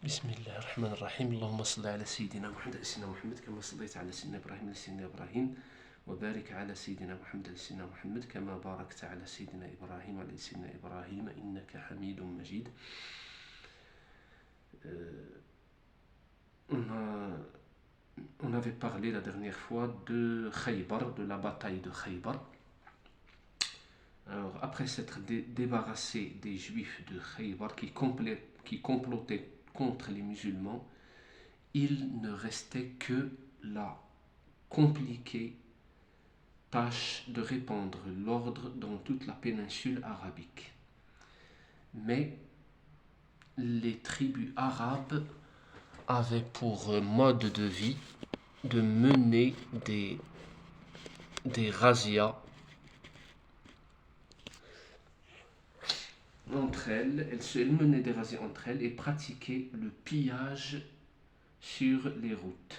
بسم الله الرحمن الرحيم اللهم صل على سيدنا محمد سيدنا محمد كما صليت على سيدنا إبراهيم سيدنا إبراهيم وبارك على سيدنا محمد سيدنا محمد كما باركت على سيدنا إبراهيم وعلى سيدنا إبراهيم إنك حميد مجيد. On avait parlé la dernière fois de Khaybar, de la bataille de Khaybar. Alors, après s'être débarrassé des juifs de Khaybar qui complotaient contre les musulmans, il ne restait que la compliquée tâche de répandre l'ordre dans toute la péninsule arabique. Mais les tribus arabes avaient pour mode de vie de mener des razzias entre elles. Elles menaient des razzias entre elles et pratiquaient le pillage sur les routes.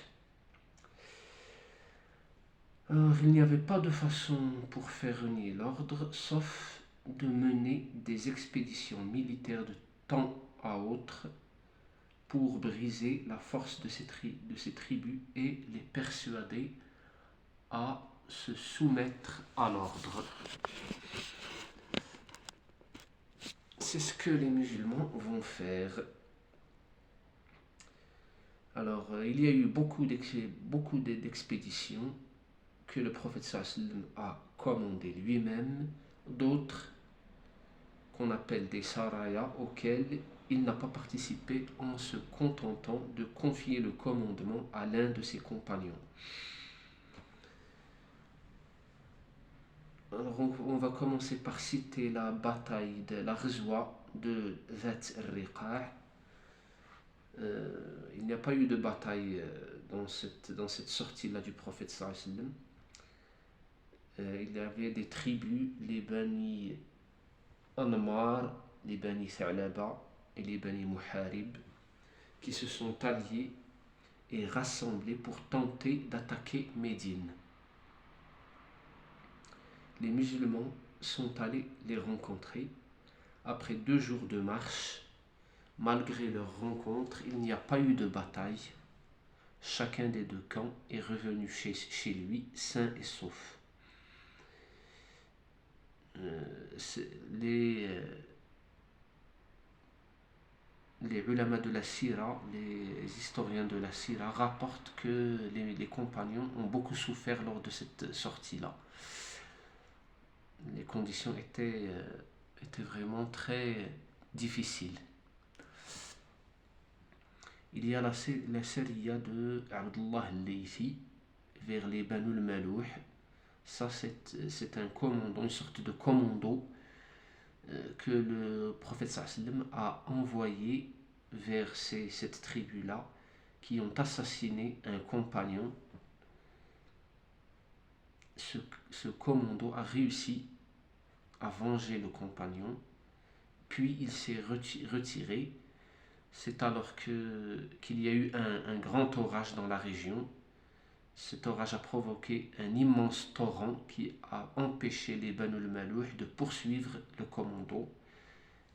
Alors, il n'y avait pas de façon pour faire renier l'ordre, sauf de mener des expéditions militaires de temps à autre pour briser la force de ces tribus et les persuader à se soumettre à l'ordre. C'est ce que les musulmans vont faire. Alors, il y a eu beaucoup d'expéditions que le prophète sallam a commandé lui-même, d'autres qu'on appelle des saraya, auxquelles il n'a pas participé en se contentant de confier le commandement à l'un de ses compagnons. Alors on va commencer par citer la bataille de la Ghazwa de Dhat al-Riqa'. Il n'y a pas eu de bataille dans cette sortie-là du prophète sallallahu alayhi wa sallam. Il y avait des tribus, les Bani Anmar, les Bani Tha'laba et les Bani Muharib, qui se sont alliés et rassemblés pour tenter d'attaquer Médine. Les musulmans sont allés les rencontrer. Après 2 jours de marche, malgré leur rencontre, il n'y a pas eu de bataille. Chacun des 2 camps est revenu chez lui sain et sauf. Les ulama de la Sira, les historiens de la Sira rapportent que les compagnons ont beaucoup souffert lors de cette sortie-là. Les conditions étaient vraiment très difficiles. Il y a la Sariya de Abdullah al-Laythi vers les Banu al-Malouh. Ça, c'est un commando, une sorte de commando que le prophète sallam a envoyé vers cette tribu-là qui ont assassiné un compagnon. Ce commando a réussi à venger le compagnon, puis il s'est retiré. C'est alors qu'il y a eu un grand orage dans la région. Cet orage a provoqué un immense torrent qui a empêché les Banu al-Malouh de poursuivre le commando,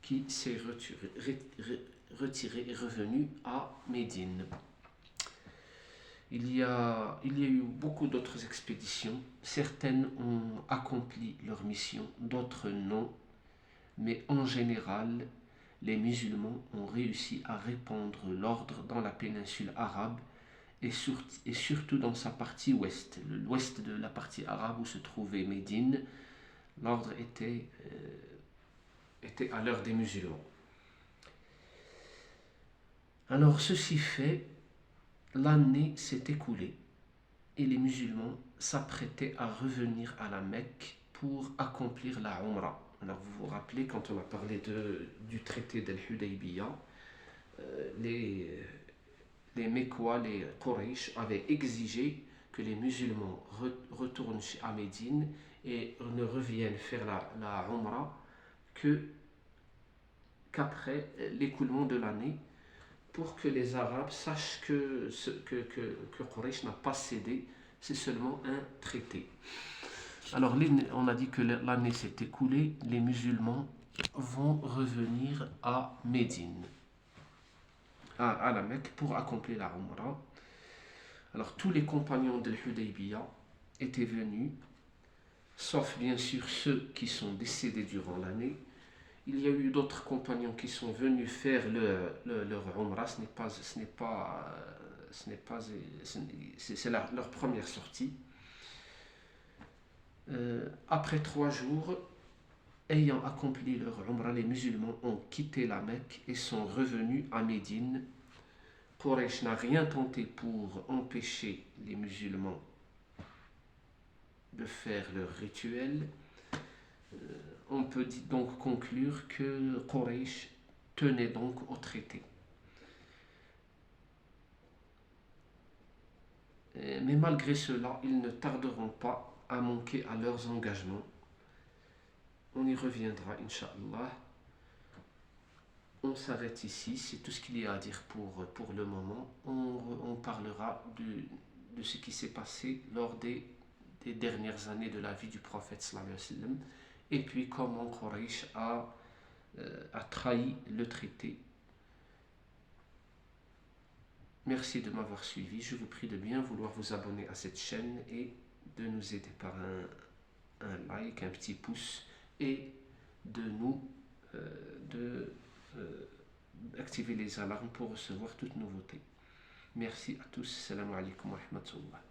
qui s'est retiré et revenu à Médine. Il y a eu beaucoup d'autres expéditions. Certaines ont accompli leur mission, d'autres non. Mais en général, les musulmans ont réussi à répandre l'ordre dans la péninsule arabe et surtout dans sa partie ouest, l'ouest de la partie arabe où se trouvait Médine. L'ordre était à l'heure des musulmans. Alors ceci fait, l'année s'est écoulée et les musulmans s'apprêtaient à revenir à la Mecque pour accomplir la Umrah. Alors vous vous rappelez, quand on a parlé du traité d'Al-Hudaybiyah, les Mecquois, les Quraysh avaient exigé que les musulmans retournent à Médine et ne reviennent faire la Umrah qu'après l'écoulement de l'année, pour que les Arabes sachent que Quraysh n'a pas cédé, c'est seulement un traité. Alors on a dit que l'année s'est écoulée, les musulmans vont revenir à Médine. à la Mecque pour accomplir la Umrah. Alors tous les compagnons de l'Hudaybiyah étaient venus, sauf bien sûr ceux qui sont décédés durant l'année. Il y a eu d'autres compagnons qui sont venus faire leur Umrah, c'est leur première sortie. Après 3 jours, ayant accompli leur Umrah, les musulmans ont quitté la Mecque et sont revenus à Médine. Quraysh n'a rien tenté pour empêcher les musulmans de faire leur rituel. On peut donc conclure que Quraysh tenait donc au traité. Mais malgré cela, ils ne tarderont pas à manquer à leurs engagements. On y reviendra, Inch'Allah. On s'arrête ici, c'est tout ce qu'il y a à dire pour le moment. On parlera de ce qui s'est passé lors des dernières années de la vie du prophète sallallahu alayhi wa sallam, et puis comment Quraysh a trahi le traité. Merci de m'avoir suivi. Je vous prie de bien vouloir vous abonner à cette chaîne et de nous aider par un like, un petit pouce, et de nous activer les alarmes pour recevoir toute nouveauté. Merci à tous. Salam alaikum wa rahmatullah.